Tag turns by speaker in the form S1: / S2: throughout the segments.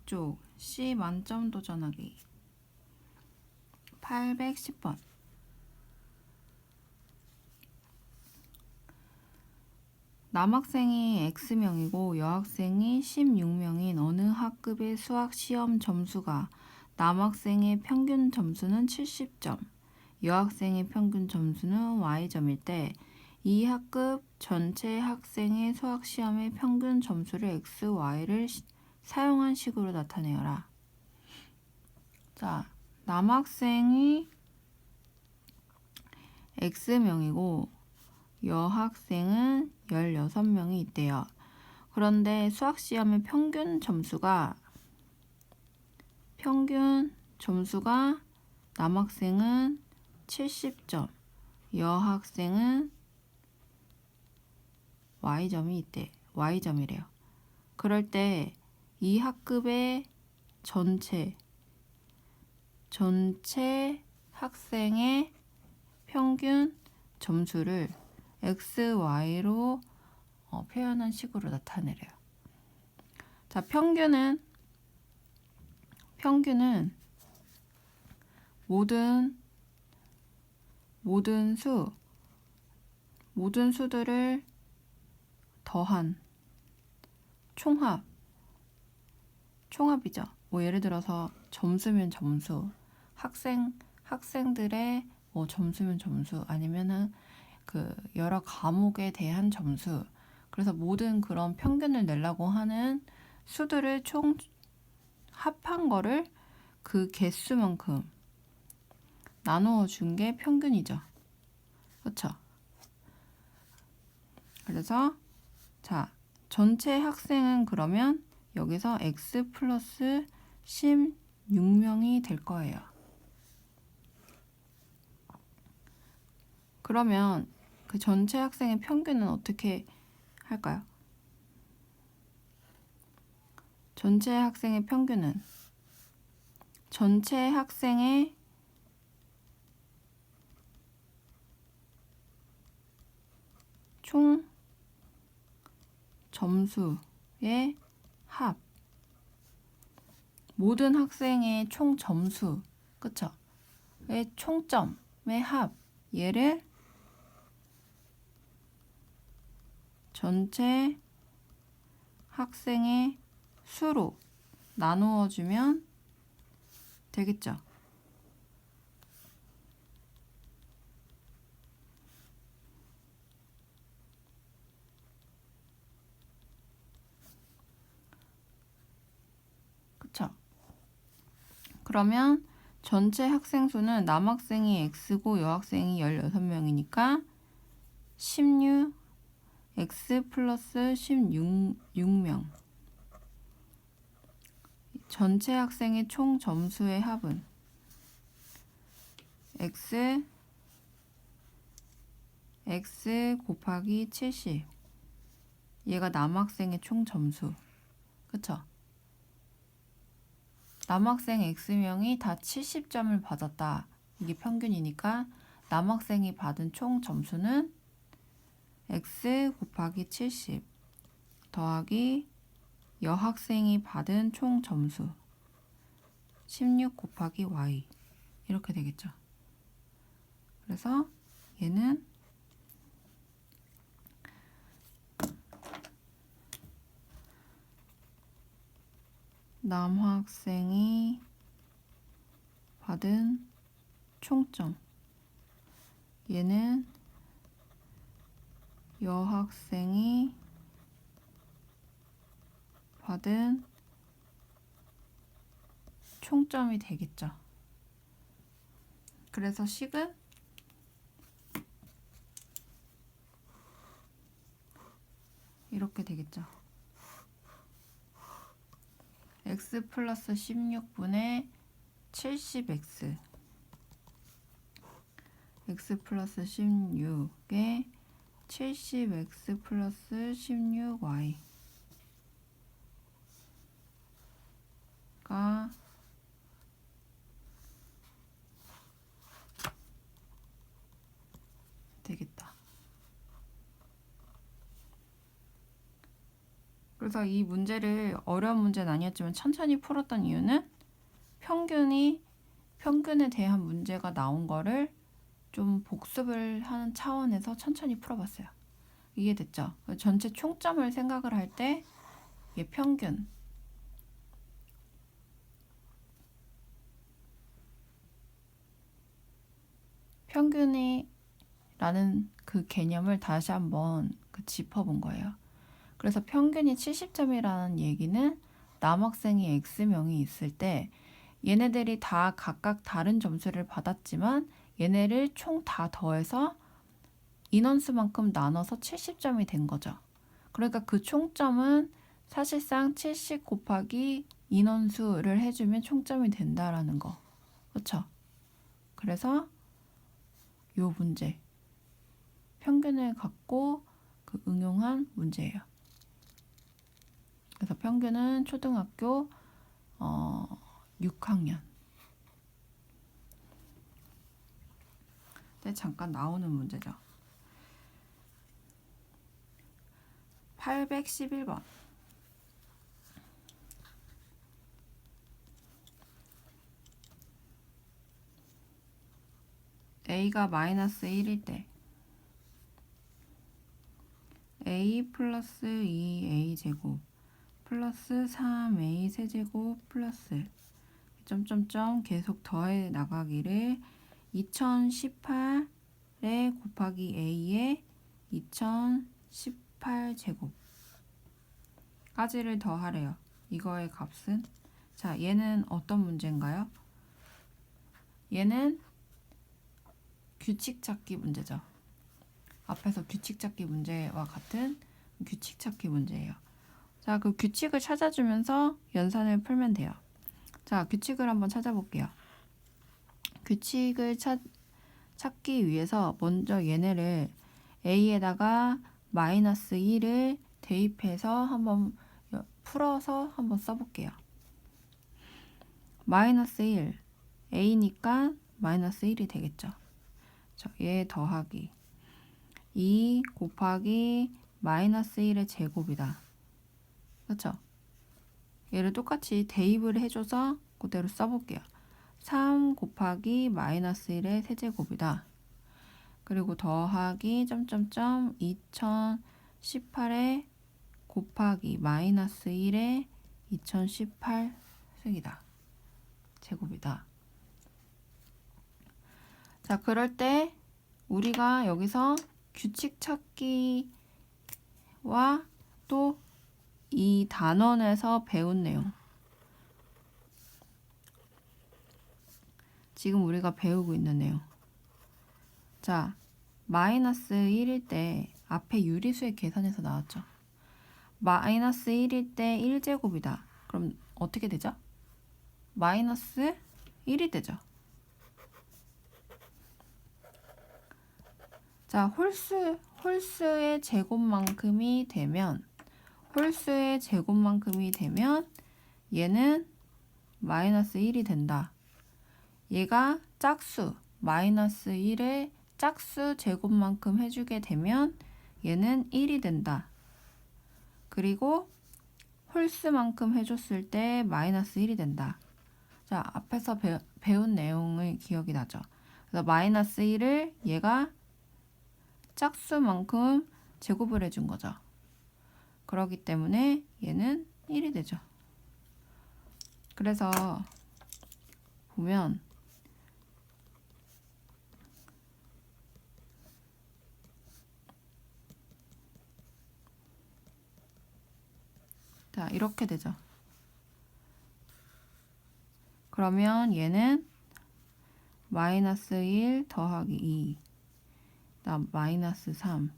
S1: 쪽 C 만점 도전하기 810번. 남학생이 X명이고 여학생이 16명인 어느 학급의 수학 시험 점수가 남학생의 평균 점수는 70점, 여학생의 평균 점수는 Y점일 때 이 학급 전체 학생의 수학 시험의 평균 점수를 X, Y를 사용한 식으로 나타내어라. 자, 남학생이 X명이고 여학생은 16명이 있대요. 그런데 수학시험의 평균 점수가 남학생은 70점, 여학생은 Y점이 있대. Y점이래요. 그럴 때 이 학급의 전체 학생의 평균 점수를 X, Y로 표현한 식으로 나타내래요. 자, 평균은 모든 수들을 더한 총합이죠. 뭐 예를 들어서 점수면 점수, 학생들의 뭐 점수면 점수, 아니면은 그 여러 과목에 대한 점수. 그래서 모든 그런 평균을 내려고 하는 수들을 총 합한 거를 그 개수만큼 나누어 준 게 평균이죠. 그렇죠? 그래서 자, 전체 학생은 그러면 여기서 X 플러스 16명이 될 거예요. 그러면 그 전체 학생의 평균은 어떻게 할까요? 전체 학생의 평균은 전체 학생의 총 점수의 합. 모든 학생의 총 점수, 그쵸? 의 총점의 합. 얘를 전체 학생의 수로 나누어 주면 되겠죠? 그쵸? 그러면 전체 학생 수는 남학생이 X고 여학생이 16명이니까 16 X 플러스 16명. 전체 학생의 총 점수의 합은 X 곱하기 70. 얘가 남학생의 총 점수. 그쵸? 남학생 X명이 다 70점을 받았다. 이게 평균이니까 남학생이 받은 총 점수는 X 곱하기 70 더하기 여학생이 받은 총 점수 16 곱하기 Y 이렇게 되겠죠. 그래서 얘는 남학생이 받은 총점, 얘는 여학생이 받은 총점이 되겠죠. 그래서 식은 이렇게 되겠죠. X 플러스 16분의 70X X 플러스 16에 70X 플러스 16Y 가 되겠다. 그래서 이 문제를 어려운 문제는 아니었지만 천천히 풀었던 이유는 평균에 대한 문제가 나온 거를 좀 복습을 하는 차원에서 천천히 풀어봤어요. 이해됐죠? 전체 총점을 생각을 할 때 이게 평균이라는 그 개념을 다시 한번 짚어본 거예요. 그래서 평균이 70점이라는 얘기는 남학생이 X명이 있을 때 얘네들이 다 각각 다른 점수를 받았지만 얘네를 총 다 더해서 인원수만큼 나눠서 70점이 된 거죠. 그러니까 그 총점은 사실상 70 곱하기 인원수를 해주면 총점이 된다라는 거. 그렇죠? 그래서 요 문제 평균을 갖고 응용한 문제예요. 그래서 평균은 초등학교 6학년 때 잠깐 나오는 문제죠. 811번. a가 마이너스 1일 때 a 플러스 2a 제곱 플러스 3a 세제곱 플러스 점점점 계속 더해 나가기를 2018에 곱하기 a에 2018 제곱까지를 더하래요. 이거의 값은 자 얘는 어떤 문제인가요? 얘는 규칙 찾기 문제죠. 앞에서 규칙 찾기 문제와 같은 규칙 찾기 문제예요. 자, 그 규칙을 찾아주면서 연산을 풀면 돼요. 자, 규칙을 한번 찾아볼게요. 규칙을 찾기 위해서 먼저 얘네를 a에다가 마이너스 1을 대입해서 한번 풀어서 한번 써볼게요. 마이너스 1 a니까 마이너스 1이 되겠죠. 자, 얘 더하기 2 곱하기 마이너스 1의 제곱이다. 그렇죠? 얘를 똑같이 대입을 해줘서 그대로 써볼게요. 3 곱하기 마이너스 1의 세제곱이다. 그리고 더하기 점점점 2018에 곱하기 마이너스 1의 2018 승이다. 제곱이다. 자, 그럴 때 우리가 여기서 규칙 찾기와 또 이 단원에서 배운 내용 지금 우리가 배우고 있는 내용 자 마이너스 1일 때 앞에 유리수의 계산에서 나왔죠. 마이너스 1일 때 1제곱이다. 그럼 어떻게 되죠? 마이너스 1이 되죠. 자 홀수의 제곱만큼이 되면 얘는 마이너스 1이 된다. 얘가 짝수 마이너스 1의 짝수 제곱만큼 해주게 되면 얘는 1이 된다. 그리고 홀수만큼 해줬을 때 마이너스 1이 된다. 자, 앞에서 배운 내용의 기억이 나죠. 그래서 마이너스 1을 얘가 짝수만큼 제곱을 해준 거죠. 그렇기 때문에 얘는 1이 되죠. 그래서 보면 자, 이렇게 되죠. 그러면 얘는 마이너스 1 더하기 2 그다음 마이너스 3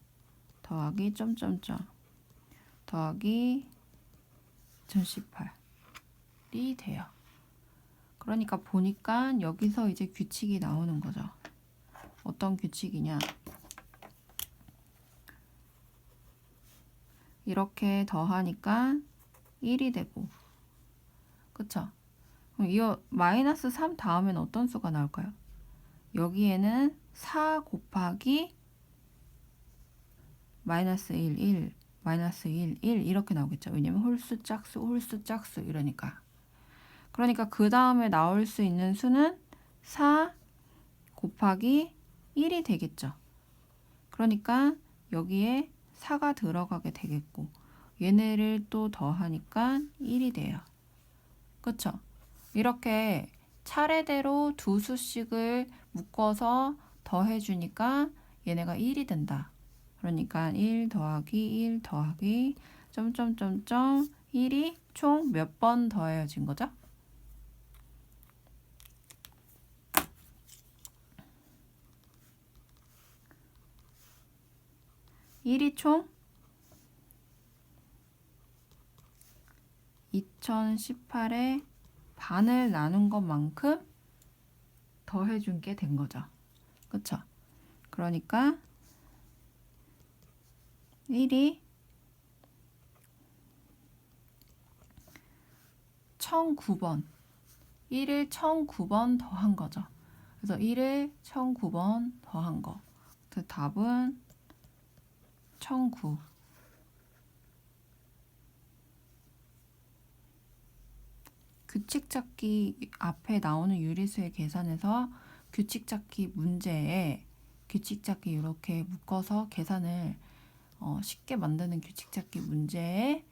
S1: 더하기 점점점 더하기 2018이 돼요. 그러니까 보니까 여기서 이제 규칙이 나오는 거죠. 어떤 규칙이냐? 이렇게 더하니까 1이 되고 그쵸? 그럼 이 마이너스 3 다음엔 어떤 수가 나올까요? 여기에는 4 곱하기 마이너스 1, 마이너스 1, 1 이렇게 나오겠죠. 왜냐면 홀수, 짝수 이러니까. 그러니까 그 다음에 나올 수 있는 수는 4 곱하기 1이 되겠죠. 그러니까 여기에 4가 들어가게 되겠고 얘네를 또 더하니까 1이 돼요. 그쵸? 이렇게 차례대로 두 수씩을 묶어서 더해주니까 얘네가 1이 된다. 그러니까 1 더하기 1 더하기 점점점점 1이 총 몇 번 더해진 거죠? 1이 총 2018의 반을 나눈 것만큼 더해준 게 된 거죠. 그쵸? 그러니까 1이 1009번 1을 1009번 더한 거죠. 그래서 1을 1009번 더한 거. 그 답은 1009. 규칙 찾기 앞에 나오는 유리수의 계산에서 규칙 찾기 문제에 규칙 찾기 이렇게 묶어서 계산을 쉽게 만드는 규칙 찾기 문제에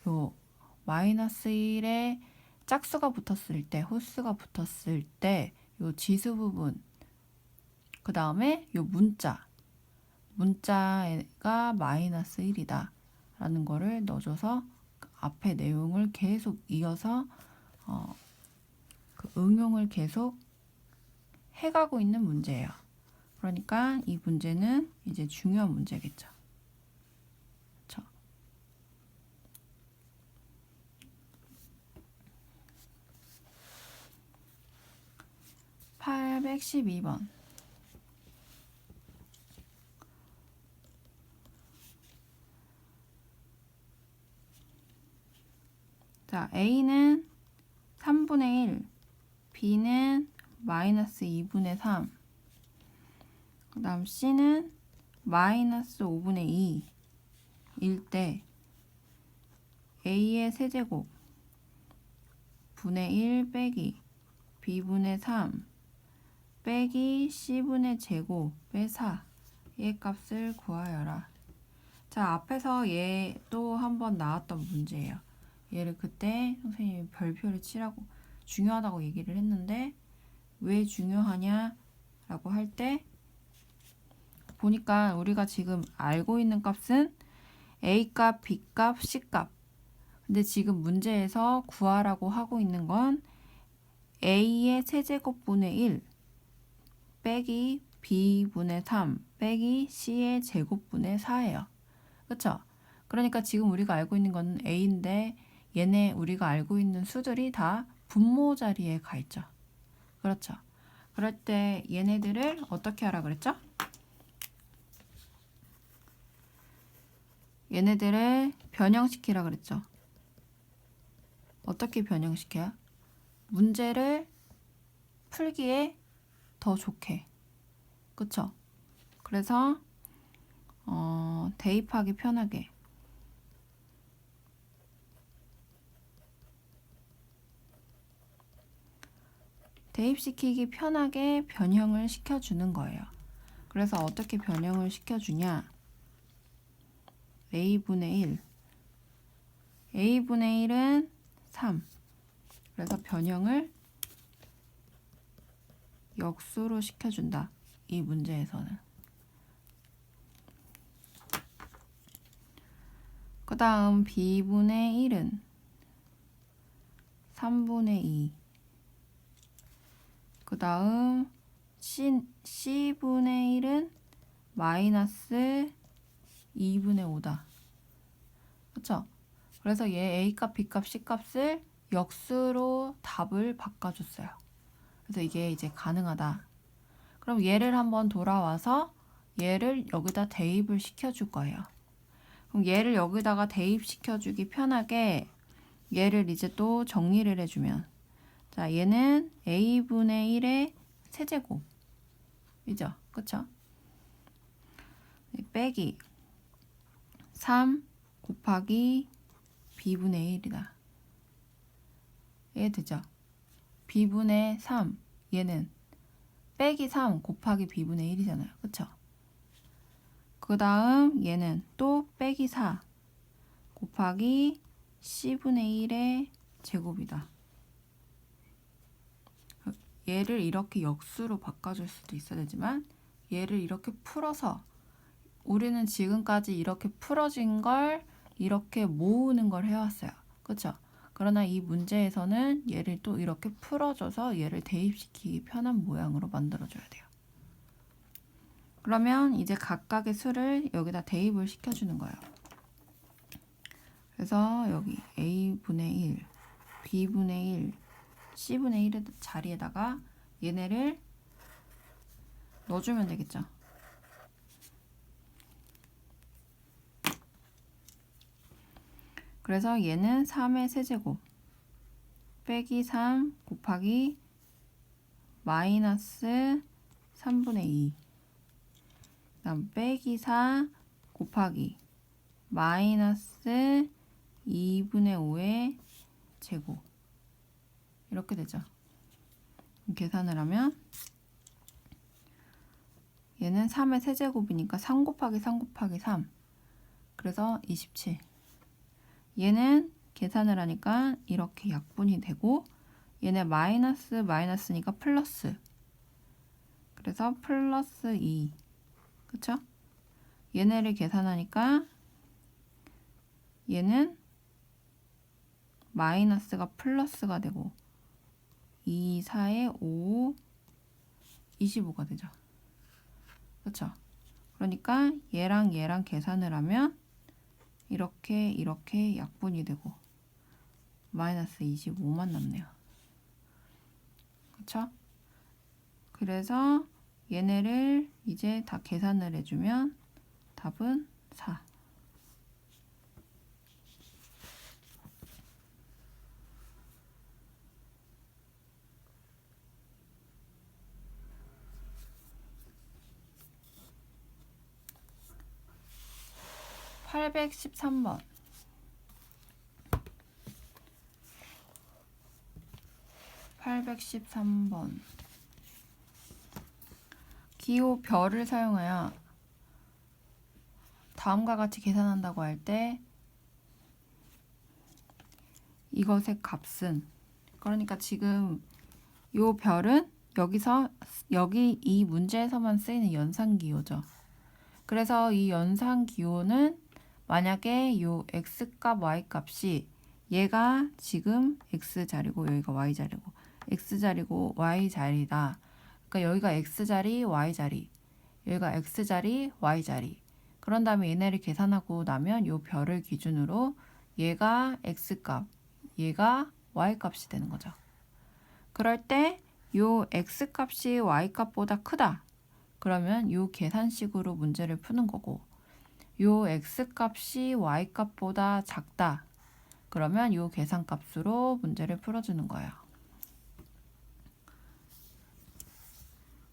S1: 요 마이너스 1에 짝수가 붙었을 때, 홀수가 붙었을 때 요 지수 부분, 그 다음에 요 문자가 마이너스 1이다 라는 거를 넣어줘서 그 앞에 내용을 계속 이어서 그 응용을 계속 해가고 있는 문제예요. 그러니까 이 문제는 이제 중요한 문제겠죠. 그쵸? 812번. 자, A는 3분의 1, B는 마이너스 2분의 3, 그 다음 C는 마이너스 5분의 2일 때 A의 세제곱 분의 1 빼기 B분의 3 빼기 C분의 제곱의 4의 값을 구하여라. 자, 앞에서 얘 또 한 번 나왔던 문제예요. 얘를 그때 선생님이 별표를 치라고 중요하다고 얘기를 했는데 왜 중요하냐 라고 할 때 보니까 우리가 지금 알고 있는 값은 A값, B값, C값. 근데 지금 문제에서 구하라고 하고 있는 건 A의 세제곱분의 1 빼기 B분의 3 빼기 C의 제곱분의 4예요. 그쵸? 그러니까 지금 우리가 알고 있는 건 A인데 얘네 우리가 알고 있는 수들이 다 분모 자리에 가 있죠. 그렇죠? 그럴 때 얘네들을 어떻게 하라 그랬죠? 얘네들을 변형시키라 그랬죠. 어떻게 변형시켜요? 문제를 풀기에 더 좋게. 그쵸? 그래서 대입하기 편하게. 대입시키기 편하게 변형을 시켜주는 거예요. 그래서 어떻게 변형을 시켜주냐? A분의 1. A분의 1은 3. 그래서 변형을 역수로 시켜준다. 이 문제에서는. 그 다음 B분의 1은 3분의 2. 그 다음 C분의 1은 마이너스 2분의 5다. 그쵸? 그래서 얘 A값, B값, C값을 역수로 답을 바꿔줬어요. 그래서 이게 이제 가능하다. 그럼 얘를 한번 돌아와서 얘를 여기다 대입을 시켜줄 거예요. 그럼 얘를 여기다가 대입시켜주기 편하게 얘를 이제 또 정리를 해주면 자, 얘는 A분의 1의 세제곱이죠. 그쵸? 빼기 3 곱하기 b분의 1이다. 이해되죠? b분의 3 얘는 빼기 3 곱하기 b분의 1이잖아요. 그쵸? 그 다음 얘는 또 빼기 4 곱하기 c분의 1의 제곱이다. 얘를 이렇게 역수로 바꿔줄 수도 있어야 되지만 얘를 이렇게 풀어서 우리는 지금까지 이렇게 풀어진 걸 이렇게 모으는 걸 해왔어요. 그쵸? 그러나 이 문제에서는 얘를 또 이렇게 풀어줘서 얘를 대입시키기 편한 모양으로 만들어줘야 돼요. 그러면 이제 각각의 수를 여기다 대입을 시켜주는 거예요. 그래서 여기 a분의 1, b분의 1, c분의 1의 자리에다가 얘네를 넣어주면 되겠죠. 그래서 얘는 3의 세제곱 빼기 3 곱하기 마이너스 3분의 2 그다음 빼기 4 곱하기 마이너스 2분의 5의 제곱 이렇게 되죠. 계산을 하면 얘는 3의 세제곱이니까 3 곱하기 3 곱하기 3 그래서 27 얘는 계산을 하니까 이렇게 약분이 되고 얘네 마이너스 마이너스니까 플러스 그래서 플러스 2 그쵸? 얘네를 계산하니까 얘는 마이너스가 플러스가 되고 2, 4에 5, 25가 되죠. 그쵸? 그러니까 얘랑 얘랑 계산을 하면 이렇게 약분이 되고 마이너스 25만 남네요. 그쵸? 그래서 얘네를 이제 다 계산을 해주면 답은 4. (813번) 기호 별을 사용하여 다음과 같이 계산한다고 할 때 이것의 값은 그러니까 지금 요 별은 여기 이 문제에서만 쓰이는 연산기호죠. 그래서 이 연산기호는 만약에 요 x값 y값이 얘가 지금 x자리고 여기가 y자리고 x자리고 y자리다. 그러니까 여기가 x자리 y자리 여기가 x자리 y자리 그런 다음에 얘네를 계산하고 나면 요 별을 기준으로 얘가 x값 얘가 y값이 되는 거죠. 그럴 때 요 x값이 y값보다 크다. 그러면 요 계산식으로 문제를 푸는 거고 요 x값이 y값보다 작다. 그러면 요 계산값으로 문제를 풀어주는 거예요.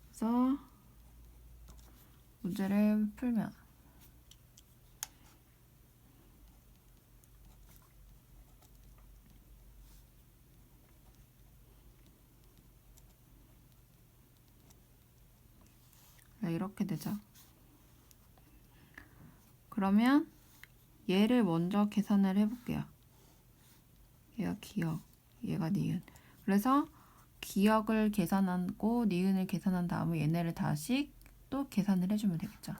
S1: 그래서 문제를 풀면 이렇게 되죠. 그러면 얘를 먼저 계산을 해볼게요. 얘가 기억, 얘가 니은. 그래서 기억을 계산하고 니은을 계산한 다음에 얘네를 다시 또 계산을 해주면 되겠죠.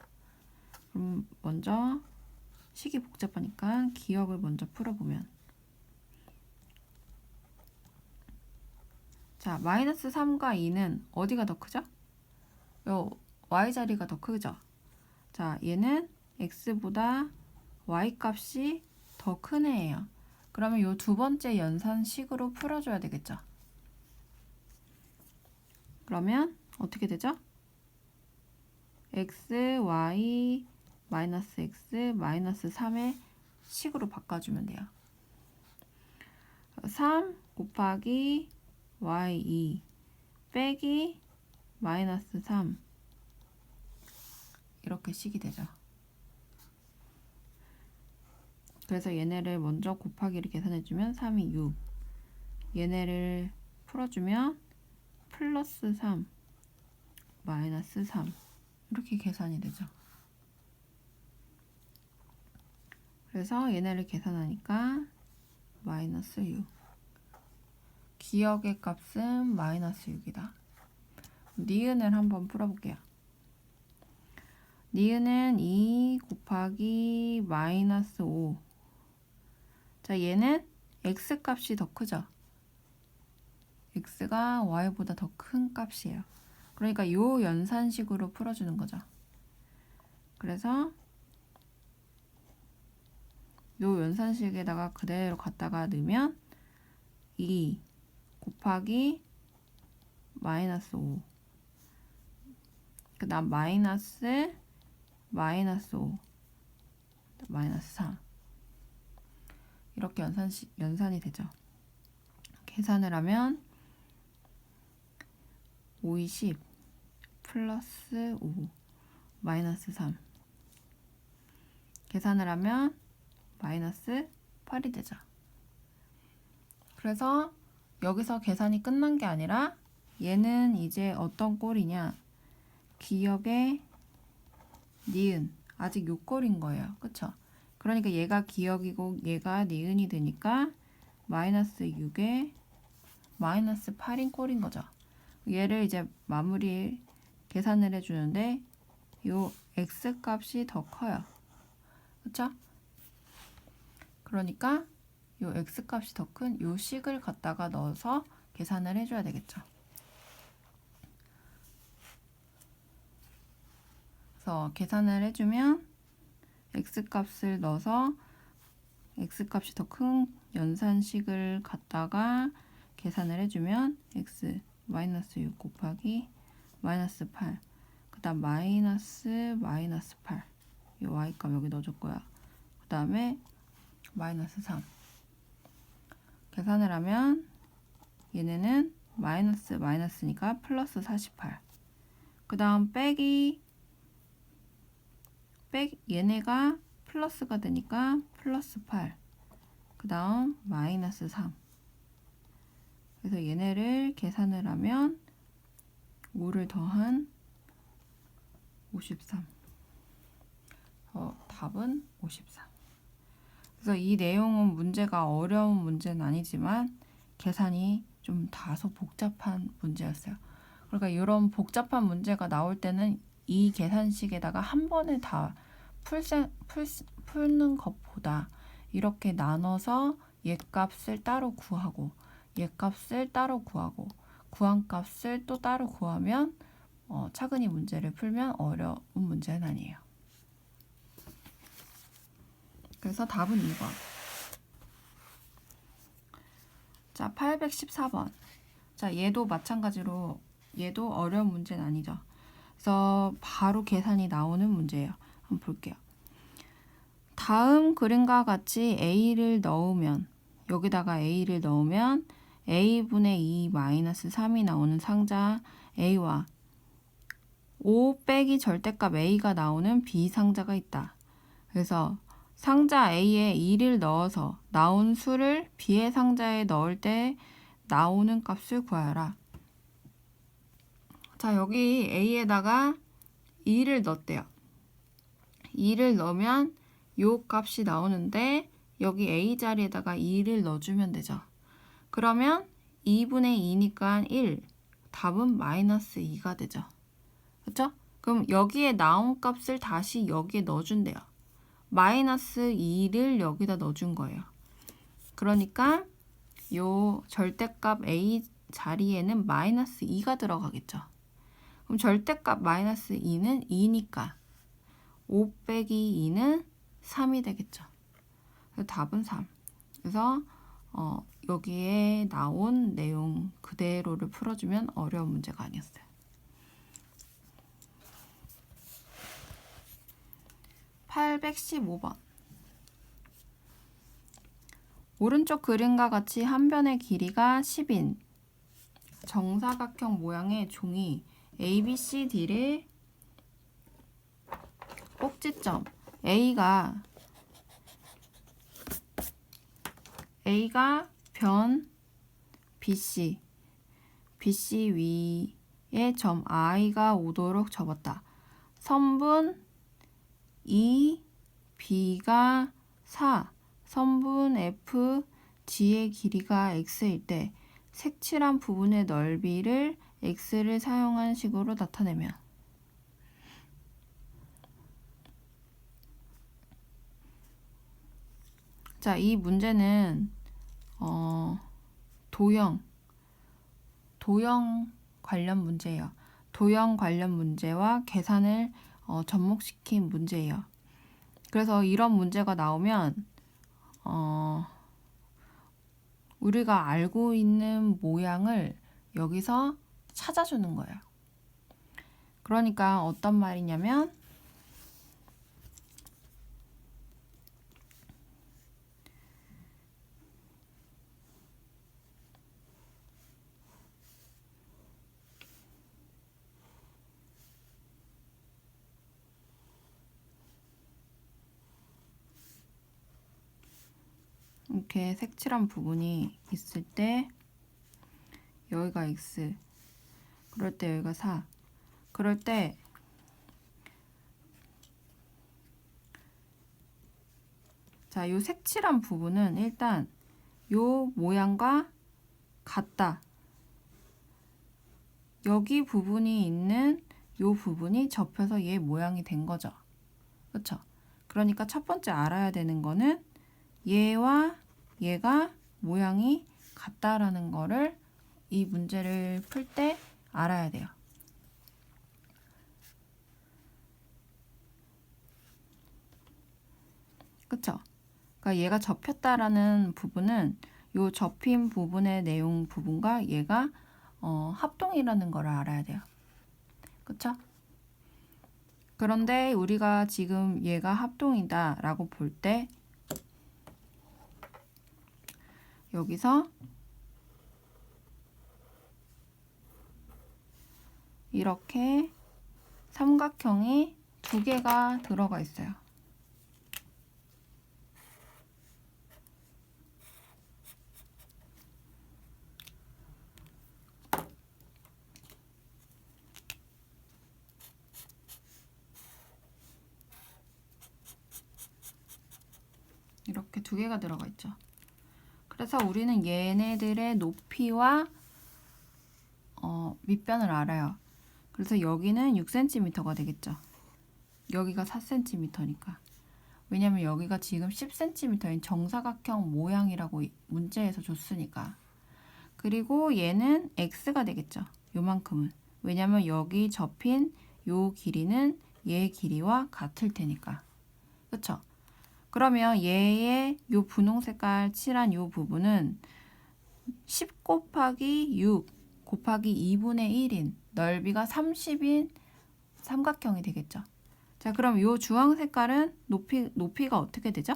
S1: 그럼 먼저 식이 복잡하니까 기억을 먼저 풀어보면 자, 마이너스 3과 2는 어디가 더 크죠? 요 y자리가 더 크죠? 자, 얘는 x보다 y값이 더 큰 애예요. 그러면 요 두 번째 연산식으로 풀어줘야 되겠죠? 그러면 어떻게 되죠? x, y, 마이너스 x, 마이너스 3의 식으로 바꿔주면 돼요. 3 곱하기 y2 빼기 마이너스 3 이렇게 식이 되죠. 그래서 얘네를 먼저 곱하기를 계산해주면 3이 6. 얘네를 풀어주면 플러스 3, 마이너스 3 이렇게 계산이 되죠. 그래서 얘네를 계산하니까 마이너스 6. 기억의 값은 마이너스 6이다. 니은을 한번 풀어볼게요. 니은은 2 곱하기 마이너스 5. 자, 얘는 x 값이 더 크죠? x가 y보다 더 큰 값이에요. 그러니까 요 연산식으로 풀어주는 거죠. 그래서 요 연산식에다가 그대로 갖다가 넣으면 2 곱하기 마이너스 5. 그 다음 마이너스 5, 마이너스 3. 이렇게 연산이 되죠. 계산을 하면 5이 10 플러스 5 마이너스 3. 계산을 하면 마이너스 8이 되죠. 그래서 여기서 계산이 끝난 게 아니라 얘는 이제 어떤 꼴이냐, 기억의 니은, 아직 요 꼴인 거예요. 그쵸? 그러니까 얘가 기억이고 얘가 니은이 되니까 마이너스 6에 마이너스 8인 꼴인 거죠. 얘를 이제 마무리 계산을 해주는데 요 x 값이 더 커요. 그쵸? 그러니까 요 x 값이 더 큰 요 식을 갖다가 넣어서 계산을 해줘야 되겠죠. 그래서 계산을 해주면 x 값을 넣어서 x 값이 더 큰 연산식을 갖다가 계산을 해주면 x 마이너스 6 곱하기 마이너스 8, 그 다음 마이너스 8, 이 y값 여기 넣어줬고요. 그 다음에 마이너스 3. 계산을 하면 얘네는 마이너스니까 플러스 48. 그 다음 얘네가 플러스가 되니까 플러스 8. 그 다음 마이너스 3. 그래서 얘네를 계산을 하면 5를 더한 53. 답은 53. 그래서 이 내용은 문제가 어려운 문제는 아니지만 계산이 좀 다소 복잡한 문제였어요. 그러니까 이런 복잡한 문제가 나올 때는 이 계산식에다가 한 번에 다 푸는 것보다 이렇게 나눠서 얘값을 따로 구하고 얘값을 따로 구하고 구한값을 또 따로 구하면 차근히 문제를 풀면 어려운 문제는 아니에요. 그래서 답은 2번. 자, 814번. 자, 얘도 마찬가지로 얘도 어려운 문제는 아니죠. 그래서 바로 계산이 나오는 문제예요. 한번 볼게요. 다음 그림과 같이 A를 넣으면 여기다가 A를 넣으면 A분의 2 마이너스 3이 나오는 상자 A와 5 빼기 절대값 A가 나오는 B 상자가 있다. 그래서 상자 A에 2를 넣어서 나온 수를 B의 상자에 넣을 때 나오는 값을 구하여라. 자, 여기 A에다가 2를 넣었대요. 2를 넣으면 요 값이 나오는데 여기 A 자리에다가 2를 넣어주면 되죠. 그러면 2분의 2니까 1, 답은 마이너스 2가 되죠. 그렇죠? 그럼 여기에 나온 값을 다시 여기에 넣어준대요. 마이너스 2를 여기다 넣어준 거예요. 그러니까 요 절대값 A 자리에는 마이너스 2가 들어가겠죠. 그럼 절대값 마이너스 2는 2니까 5 빼기 2는 3이 되겠죠. 그래서 답은 3. 그래서 여기에 나온 내용 그대로를 풀어주면 어려운 문제가 아니었어요. 815번. 오른쪽 그림과 같이 한 변의 길이가 10인 정사각형 모양의 종이 ABCD를 꼭지점 A가 A가 변 BC, BC 위에 점 I가 오도록 접었다. 선분 2, B가 4, 선분 F, G의 길이가 X일 때 색칠한 부분의 넓이를 X를 사용한 식으로 나타내면 자, 이 문제는 도형 관련 문제예요. 도형 관련 문제와 계산을 접목시킨 문제예요. 그래서 이런 문제가 나오면 우리가 알고 있는 모양을 여기서 찾아주는 거예요. 그러니까 어떤 말이냐면 이렇게 색칠한 부분이 있을 때 여기가 X, 그럴 때 여기가 4, 그럴 때 자, 요 색칠한 부분은 일단 요 모양과 같다. 여기 부분이 있는 요 부분이 접혀서 얘 모양이 된 거죠. 그렇죠? 그러니까 첫 번째 알아야 되는 거는 얘와 얘가 모양이 같다라는 거를 이 문제를 풀 때 알아야 돼요. 그쵸? 그러니까 얘가 접혔다라는 부분은 요 접힌 부분의 내용 부분과 얘가 합동이라는 걸 알아야 돼요. 그쵸? 그런데 우리가 지금 얘가 합동이다 라고 볼 때 여기서 이렇게 삼각형이 두 개가 들어가 있어요. 이렇게 두 개가 들어가 있죠. 그래서 우리는 얘네들의 높이와 밑변을 알아요. 그래서 여기는 6cm가 되겠죠. 여기가 4cm니까. 왜냐면 여기가 지금 10cm인 정사각형 모양이라고 문제에서 줬으니까. 그리고 얘는 x가 되겠죠. 요만큼은. 왜냐면 여기 접힌 요 길이는 얘 길이와 같을 테니까. 그쵸? 그러면 얘의 요 분홍 색깔 칠한 요 부분은 10 곱하기 6 곱하기 2분의 1인 넓이가 30인 삼각형이 되겠죠. 자, 그럼 요 주황 색깔은 높이가 어떻게 되죠?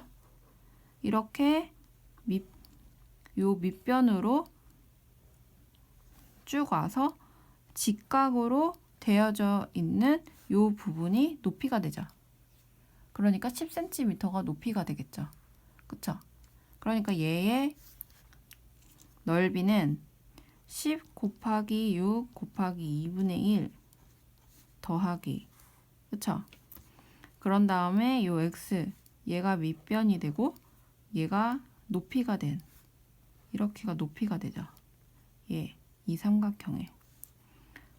S1: 이렇게 요 밑변으로 쭉 와서 직각으로 되어져 있는 요 부분이 높이가 되죠. 그러니까 10cm가 높이가 되겠죠. 그쵸? 그러니까 얘의 넓이는 10 곱하기 6 곱하기 2분의 1 더하기, 그쵸? 그런 다음에 요 x, 얘가 밑변이 되고 얘가 높이가 된, 이렇게가 높이가 되죠. 예, 이 삼각형에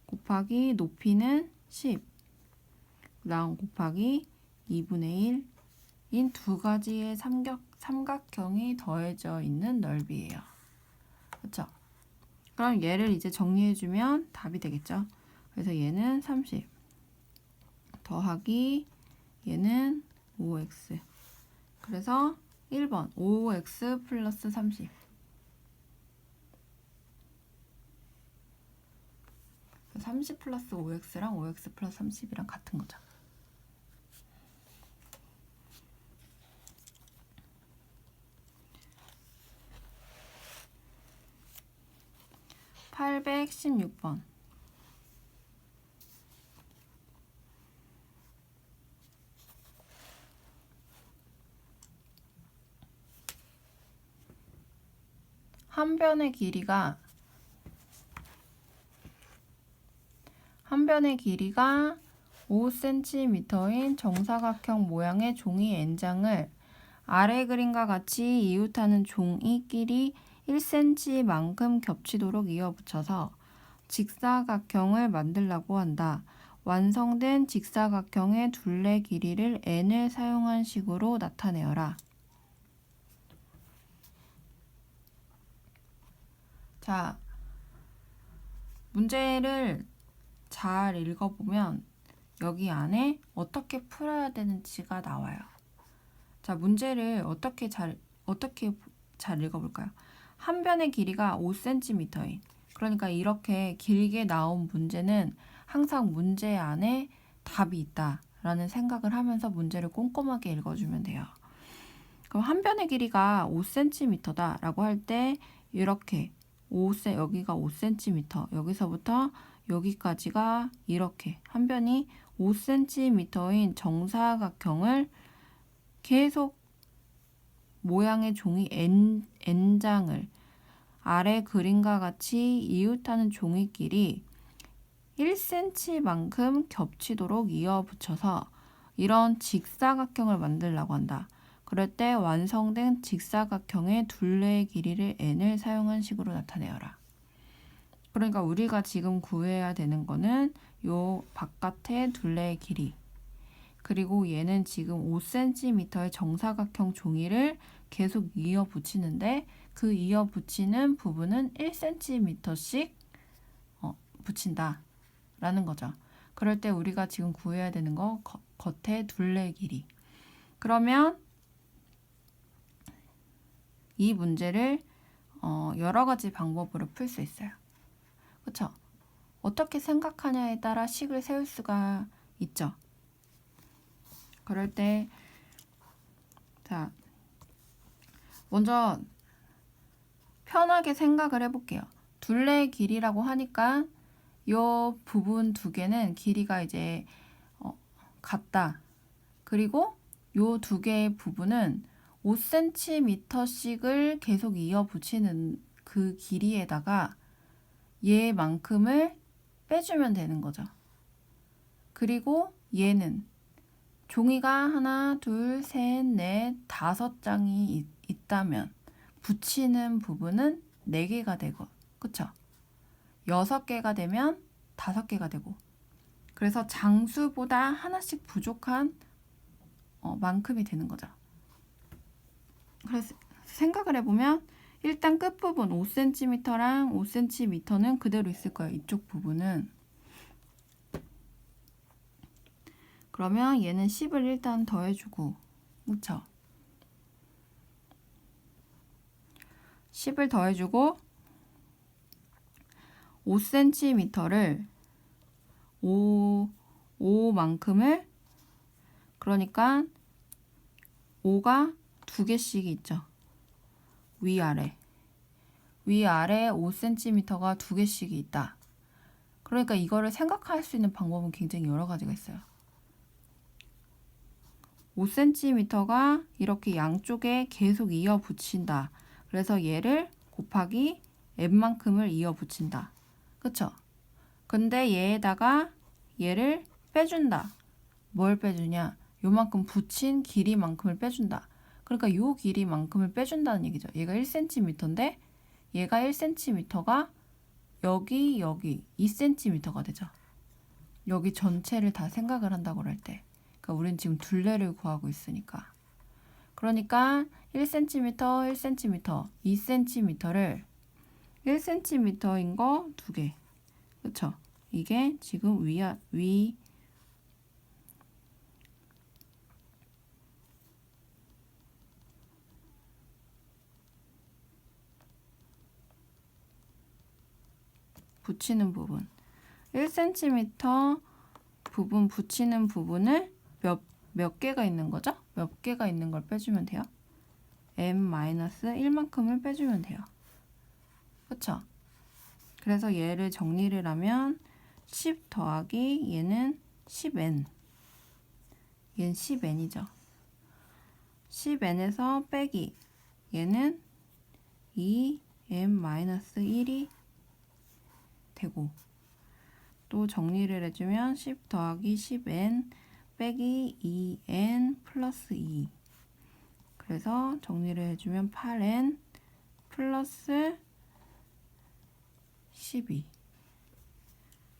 S1: 곱하기 높이는 10, 그 다음 곱하기 2분의 1인 두 가지의 삼각형이 더해져 있는 넓이에요. 그렇죠? 그럼 얘를 이제 정리해주면 답이 되겠죠. 그래서 얘는 30 더하기 얘는 5x. 그래서 1번 5x 플러스 30. 30 플러스 5x랑 5x 플러스 30이랑 같은 거죠. (816번) 한 변의 길이가 5cm인 정사각형 모양의 종이 N장을 아래 그림과 같이 이웃하는 종이끼리 1cm만큼 겹치도록 이어붙여서 직사각형을 만들라고 한다. 완성된 직사각형의 둘레 길이를 n을 사용한 식으로 나타내어라. 자, 문제를 잘 읽어보면 여기 안에 어떻게 풀어야 되는지가 나와요. 자, 문제를 어떻게 잘 읽어볼까요? 한 변의 길이가 5cm인. 그러니까 이렇게 길게 나온 문제는 항상 문제 안에 답이 있다라는 생각을 하면서 문제를 꼼꼼하게 읽어주면 돼요. 그럼 한 변의 길이가 5cm다라고 할 때 이렇게 여기가 5cm, 여기서부터 여기까지가 이렇게 한 변이 5cm인 정사각형을 계속 모양의 종이 N장을 아래 그림과 같이 이웃하는 종이끼리 1cm만큼 겹치도록 이어붙여서 이런 직사각형을 만들려고 한다. 그럴 때 완성된 직사각형의 둘레의 길이를 n을 사용한 식으로 나타내어라. 그러니까 우리가 지금 구해야 되는 거는 요 바깥의 둘레의 길이, 그리고 얘는 지금 5cm의 정사각형 종이를 계속 이어 붙이는데 그 이어 붙이는 부분은 1cm씩 붙인다 라는 거죠. 그럴 때 우리가 지금 구해야 되는 거 겉의 둘레 길이. 그러면 이 문제를 여러 가지 방법으로 풀 수 있어요. 그렇죠? 어떻게 생각하냐에 따라 식을 세울 수가 있죠. 그럴 때 자, 먼저 편하게 생각을 해볼게요. 둘레의 길이라고 하니까 요 부분 두 개는 길이가 이제 같다. 그리고 요 두 개의 부분은 5cm씩을 계속 이어 붙이는 그 길이에다가 얘만큼을 빼주면 되는 거죠. 그리고 얘는 종이가 하나, 둘, 셋, 넷, 5장이 있다면 붙이는 부분은 4개가 되고, 그쵸? 6개가 되면 5개가 되고, 그래서 장수보다 하나씩 부족한 만큼이 되는 거죠. 그래서 생각을 해보면 일단 끝부분 5cm랑 5cm는 그대로 있을 거예요. 이쪽 부분은. 그러면 얘는 10을 일단 더해주고, 그쵸? 10을 더해주고 5cm를 5만큼을, 그러니까 5가 2개씩이 있죠. 위아래 5cm가 2개씩이 있다. 그러니까 이거를 생각할 수 있는 방법은 굉장히 여러 가지가 있어요. 5cm가 이렇게 양쪽에 계속 이어 붙인다. 그래서 얘를 곱하기 n만큼을 이어 붙인다. 그쵸? 근데 얘에다가 얘를 빼준다. 뭘 빼주냐? 요만큼 붙인 길이만큼을 빼준다. 그러니까 요 길이만큼을 빼준다는 얘기죠. 얘가 1cm인데 얘가 1cm가 여기 2cm가 되죠. 여기 전체를 다 생각을 한다고 할 때. 그러니까 우린 지금 둘레를 구하고 있으니까. 그러니까 1cm, 1cm, 2cm를 1cm인 거 2개. 그쵸? 이게 지금 위 붙이는 부분. 1cm 부분 붙이는 부분을 몇 개가 있는 거죠? 몇 개가 있는 걸 빼주면 돼요? n-1만큼을 빼주면 돼요. 그쵸? 그래서 얘를 정리를 하면 10 더하기 얘는 10n. 얘는 10n이죠. 10n에서 빼기 얘는 2 n-1이 되고, 또 정리를 해주면 10 더하기 10n 빼기 2n 플러스 2. 그래서 정리를 해주면 8n 플러스 12.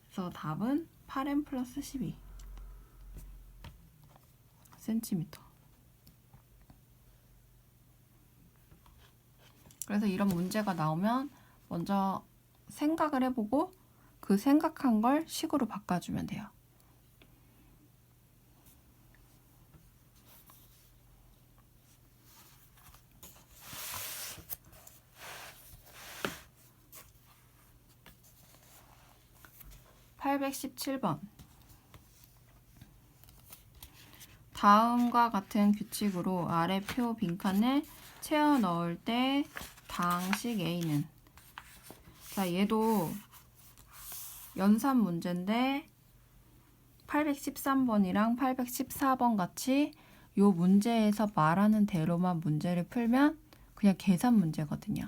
S1: 그래서 답은 8n 플러스 12 센티미터. 그래서 이런 문제가 나오면 먼저 생각을 해보고 그 생각한 걸 식으로 바꿔주면 돼요. (817번) 다음과 같은 규칙으로 아래 표 빈칸을 채워 넣을 때 다항식 A는, 자, 얘도 연산 문제인데 813번이랑 814번 같이 요 문제에서 말하는 대로만 문제를 풀면 그냥 계산 문제거든요.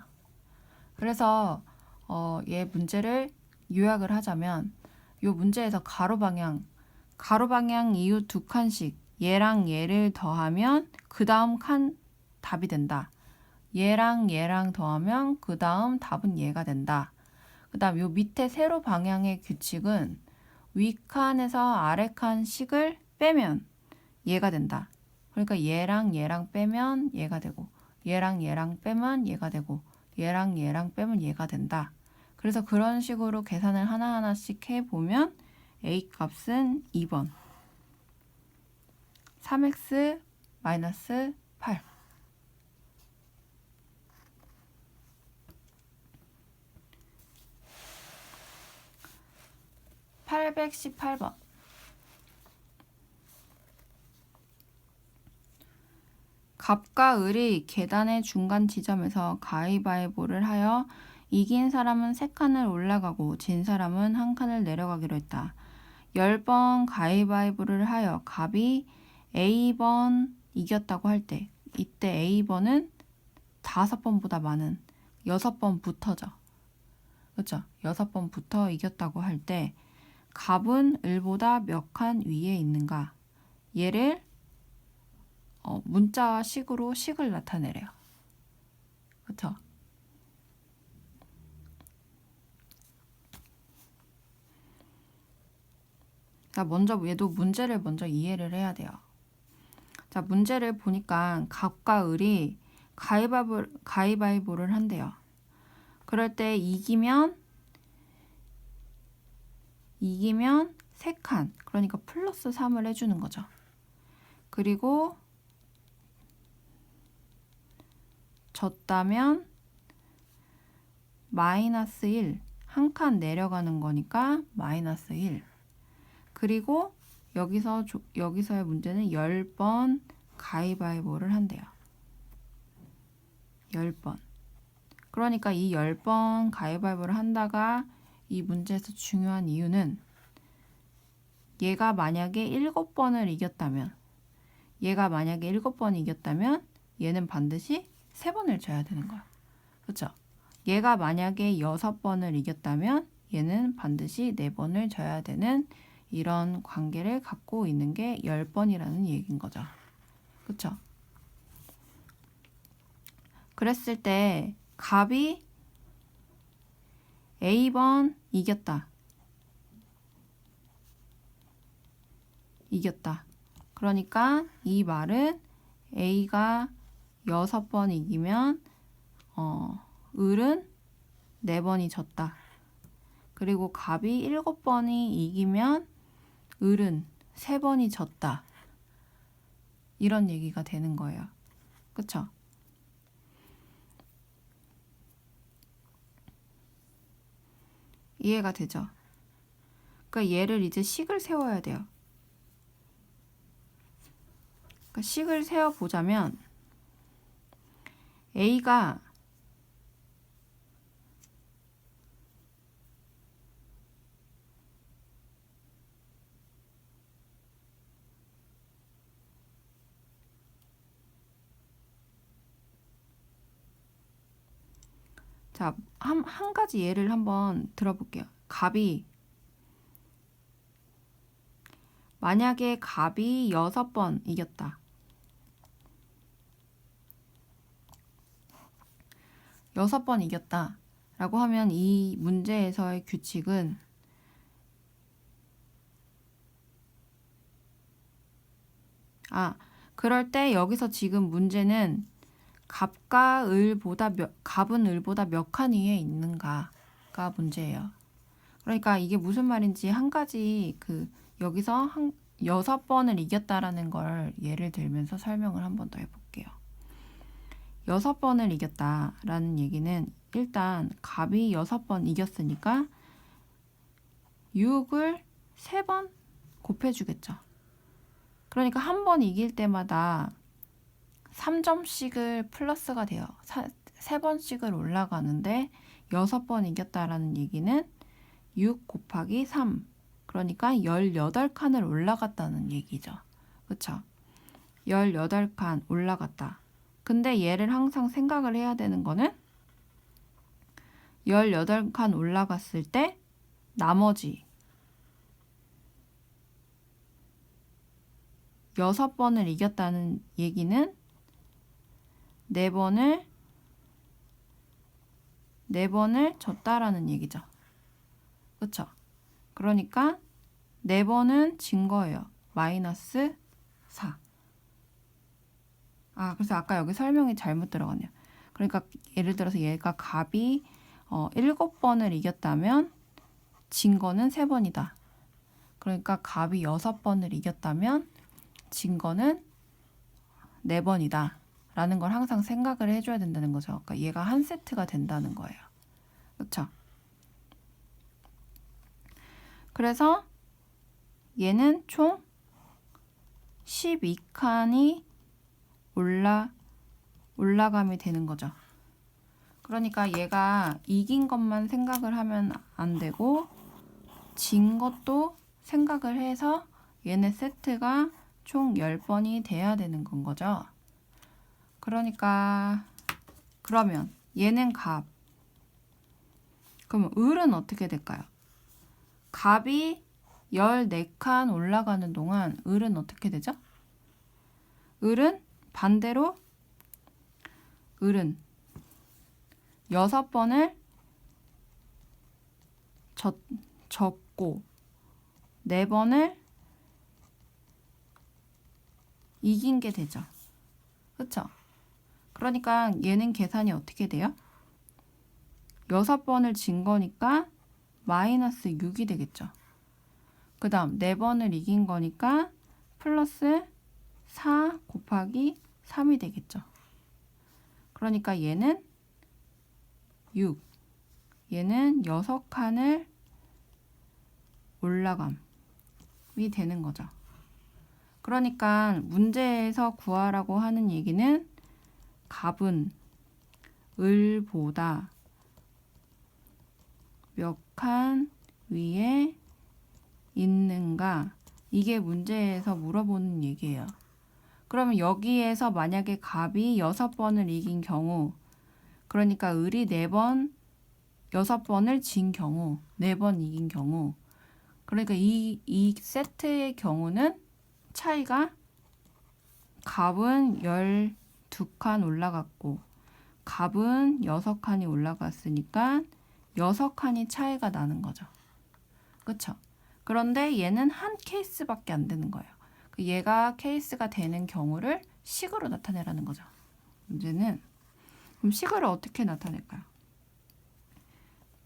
S1: 그래서 얘 문제를 요약을 하자면 요 문제에서 가로 방향 이유 두 칸씩 얘랑 얘를 더하면 그 다음 칸 답이 된다. 얘랑 얘랑 더하면 그 다음 답은 얘가 된다. 그 다음 요 밑에 세로 방향의 규칙은 윗칸에서 아래칸 식을 빼면 얘가 된다. 그러니까 얘랑 얘랑 빼면 얘가 되고, 얘랑 얘랑 빼면 얘가 되고, 얘랑 얘랑 빼면 얘가 된다. 그래서 그런 식으로 계산을 하나하나씩 해보면 A 값은 2번 3x 마이너스 8. 818번 갑과 을이 계단의 중간 지점에서 가위바위보를 하여 이긴 사람은 3칸을 올라가고 진 사람은 1칸을 내려가기로 했다. 10번 가위바위보를 하여 갑이 A번 이겼다고 할 때, 이때 A번은 5번보다 많은 6번부터죠. 그렇죠? 6번부터 이겼다고 할 때 갑은 을보다 몇 칸 위에 있는가? 얘를 문자식으로 식을 나타내래요. 그렇죠? 자, 먼저 얘도 문제를 먼저 이해를 해야 돼요. 자, 문제를 보니까 갑과 을이 가위바위보를 한대요. 그럴 때 이기면 3칸, 그러니까 플러스 3을 해주는 거죠. 그리고 졌다면 마이너스 1, 1칸 내려가는 거니까 마이너스 1. 그리고 여기서의 문제는 10번 가위바위보를 한대요. 10번. 그러니까 이 10번 가위바위보를 한다가 이 문제에서 중요한 이유는 얘가 만약에 7번을 이겼다면 얘는 반드시 3번을 져야 되는 거야. 그렇죠? 얘가 만약에 6번을 이겼다면 얘는 반드시 4번을 져야 되는 이런 관계를 갖고 있는 게 10번이라는 얘기인 거죠. 그렇죠? 그랬을 때 갑이 A번 이겼다. 그러니까 이 말은 A가 6번 이기면 을은 4번이 졌다. 그리고 갑이 7번이 이기면 을은 3번이 졌다. 이런 얘기가 되는 거예요. 그쵸? 이해가 되죠? 그러니까 얘를 이제 식을 세워야 돼요. 그러니까 식을 세워보자면 A가 자, 한 가지 예를 한번 들어볼게요. 만약에 갑이 6번 이겼다. 6번 이겼다 라고 하면 이 문제에서의 규칙은 그럴 때 여기서 지금 문제는 갑은 을보다 몇 칸 위에 있는가가 문제예요. 그러니까 이게 무슨 말인지 한 가지 여기서 6번을 이겼다라는 걸 예를 들면서 설명을 한 번 더 해볼게요. 6번을 이겼다라는 얘기는 일단 갑이 6번 이겼으니까 6을 3번 곱해주겠죠. 그러니까 한 번 이길 때마다 3점씩을 플러스가 돼요. 3번씩을 올라가는데 6번 이겼다라는 얘기는 6 곱하기 3. 그러니까 18칸을 올라갔다는 얘기죠. 그쵸? 18칸 올라갔다. 근데 얘를 항상 생각을 해야 되는 거는 18칸 올라갔을 때 나머지 6번을 이겼다는 얘기는 4번을 졌다라는 얘기죠. 그쵸? 그러니까 4번은 진 거예요. 마이너스 4. 그래서 아까 여기 설명이 잘못 들어갔네요. 그러니까 예를 들어서 얘가 갑이 7번을 이겼다면 진 거는 3번이다. 그러니까 갑이 6번을 이겼다면 진 거는 4번이다. 라는 걸 항상 생각을 해줘야 된다는 거죠. 그러니까 얘가 한 세트가 된다는 거예요. 그렇죠? 그래서 얘는 총 12칸이 올라감이 되는 거죠. 그러니까 얘가 이긴 것만 생각을 하면 안 되고 진 것도 생각을 해서 얘네 세트가 총 10번이 돼야 되는 건 거죠. 그러면 얘는 갑. 그러면 을은 어떻게 될까요? 갑이 14칸 올라가는 동안 을은 어떻게 되죠? 을은 반대로 을은 6번을 졌고 4번을 이긴 게 되죠. 그쵸? 그러니까 얘는 계산이 어떻게 돼요? 6번을 진 거니까 마이너스 6이 되겠죠. 그 다음 4번을 이긴 거니까 플러스 4 곱하기 3이 되겠죠. 그러니까 얘는 6. 얘는 6칸을 올라감이 되는 거죠. 그러니까 문제에서 구하라고 하는 얘기는 갑은 을보다 몇 칸 위에 있는가? 이게 문제에서 물어보는 얘기예요. 그러면 여기에서 만약에 갑이 6번을 이긴 경우, 그러니까 을이 6번을 진 경우, 4번 이긴 경우, 그러니까 이 세트의 경우는 차이가 갑은 12칸 올라갔고 갑은 6칸이 올라갔으니까 6칸이 차이가 나는 거죠. 그쵸? 그런데 얘는 한 케이스밖에 안 되는 거예요. 얘가 케이스가 되는 경우를 식으로 나타내라는 거죠. 문제는 그럼 식으로 어떻게 나타낼까요?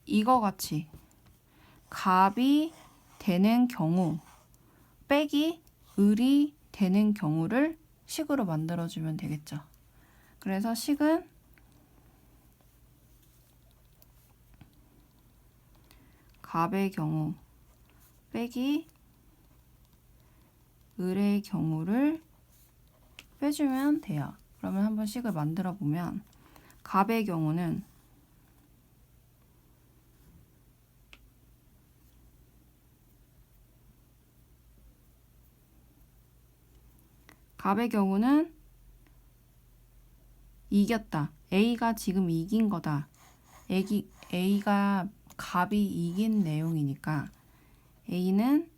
S1: 이거 같이 갑이 되는 경우 빼기 을이 되는 경우를 식으로 만들어주면 되겠죠. 그래서 식은 갑의 경우 빼기 을의 경우를 빼주면 돼요. 그러면 한번 식을 만들어 보면 갑의 경우는 이겼다. A가 지금 이긴 거다. A가 값이 이긴 내용이니까 A는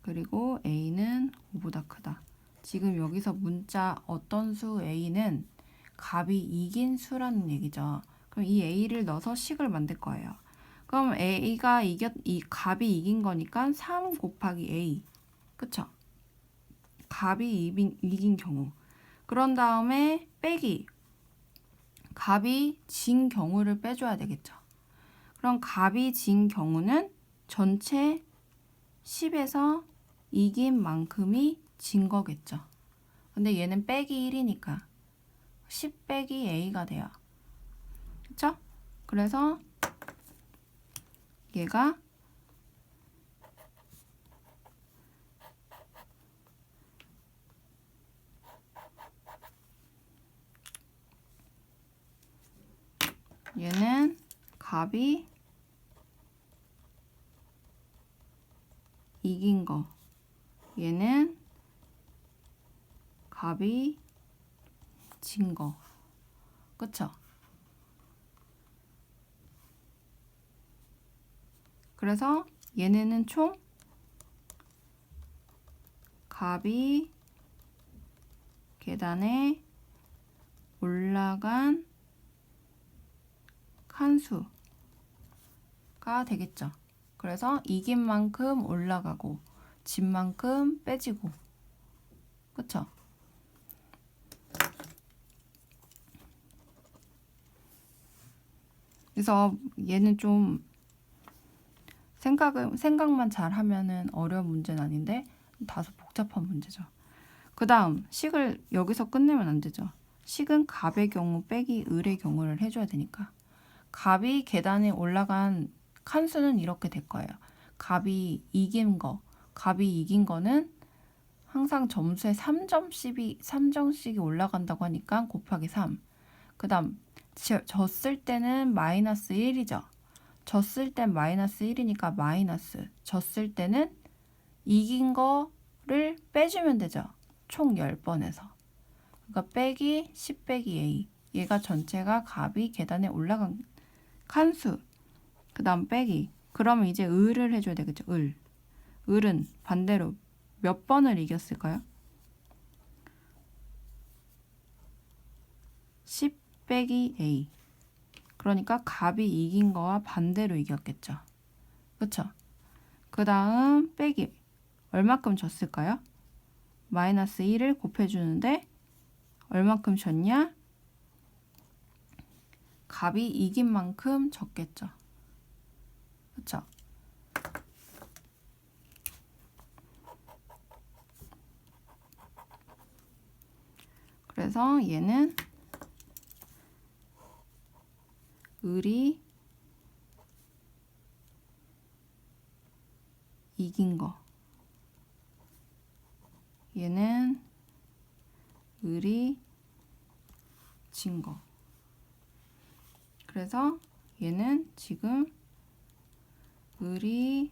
S1: 그리고 A는 5보다 크다. 지금 여기서 문자 어떤 수 A는 값이 이긴 수라는 얘기죠. 그럼 이 A를 넣어서 식을 만들 거예요. 그럼 이 값이 이긴 거니까 3 곱하기 A. 그쵸? 값이 이긴 경우. 그런 다음에 빼기. 값이 진 경우를 빼줘야 되겠죠. 그럼 값이 진 경우는 전체 10에서 이긴 만큼이 진 거겠죠. 근데 얘는 빼기 1이니까 10 빼기 A가 돼요. 그쵸? 그래서 얘가 얘는 값이 이긴 거. 얘는 값이 진 거. 그쵸? 그래서 얘네는 총 값이 계단에 올라간 칸수가 되겠죠. 그래서 이긴 만큼 올라가고 진 만큼 빼지고. 그쵸? 그래서 얘는 좀 생각만 잘 하면은 어려운 문제는 아닌데 다소 복잡한 문제죠. 그 다음 식을 여기서 끝내면 안 되죠. 식은 값의 경우 빼기 을의 경우를 해줘야 되니까. 값이 계단에 올라간 칸수는 이렇게 될 거예요. 값이 이긴 거는 항상 점수에 3점씩이 올라간다고 하니까 곱하기 3. 그 다음 졌을 때는 마이너스 1이죠. 졌을 땐 마이너스 1이니까 마이너스. 졌을 때는 이긴 거를 빼주면 되죠. 총 10번에서. 그러니까 빼기 10 빼기 A. 얘가 전체가 값이 계단에 올라간 칸수. 그 다음 빼기. 그러면 이제 을을 해줘야 되겠죠. 을은 반대로 몇 번을 이겼을까요? 10 빼기 A. 그러니까 값이 이긴 거와 반대로 이겼겠죠. 그쵸? 그 다음 빼기. 얼마큼 졌을까요? 마이너스 1을 곱해주는데 얼마큼 졌냐? 값이 이긴 만큼 졌겠죠. 그쵸? 그래서 얘는 을이 이긴 거. 얘는 을이 진 거. 그래서 얘는 지금 을이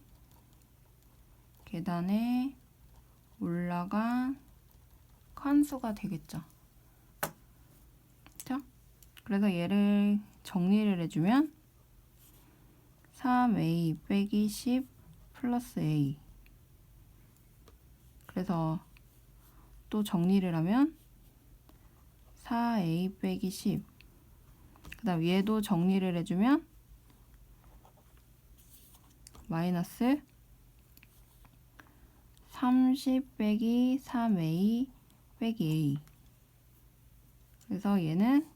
S1: 계단에 올라간 칸수가 되겠죠. 그렇죠? 그래서 얘를 정리를 해주면 3A 빼기 10 플러스 A. 그래서 또 정리를 하면 4A 빼기 10. 그 다음 얘도 정리를 해주면 마이너스 30 빼기 3A 빼기 A. 그래서 얘는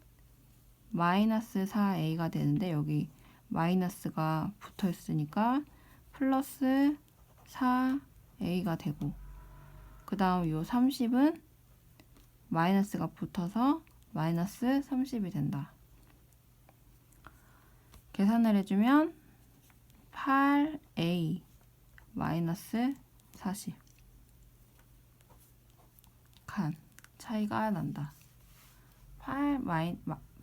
S1: 마이너스 4A가 되는데 여기 마이너스가 붙어 있으니까 플러스 4A가 되고, 그 다음 요 30은 마이너스가 붙어서 마이너스 30이 된다. 계산을 해주면 8A 마이너스 40 칸 차이가 난다.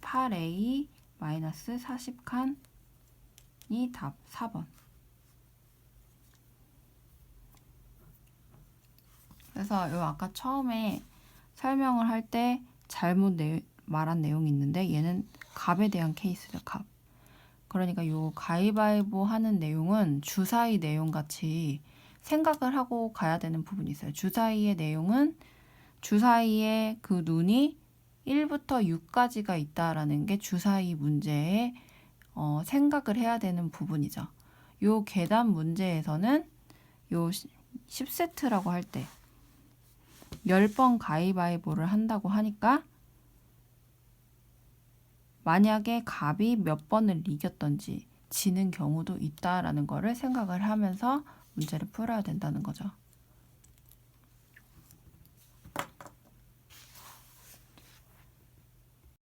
S1: 8A 마이너스 40칸이 답 4번. 그래서 요 아까 처음에 설명을 할 때 말한 내용이 있는데 얘는 갑에 대한 케이스죠. 갑. 그러니까 요 가위바위보 하는 내용은 주사위 내용 같이 생각을 하고 가야 되는 부분이 있어요. 주사위의 내용은 주사위에 그 눈이 1부터 6까지가 있다라는 게 주사위 문제의 생각을 해야 되는 부분이죠. 요 계단 문제에서는 요 10세트라고 할 때 10번 가위바위보를 한다고 하니까 만약에 갑이 몇 번을 이겼던지 지는 경우도 있다라는 거를 생각을 하면서 문제를 풀어야 된다는 거죠.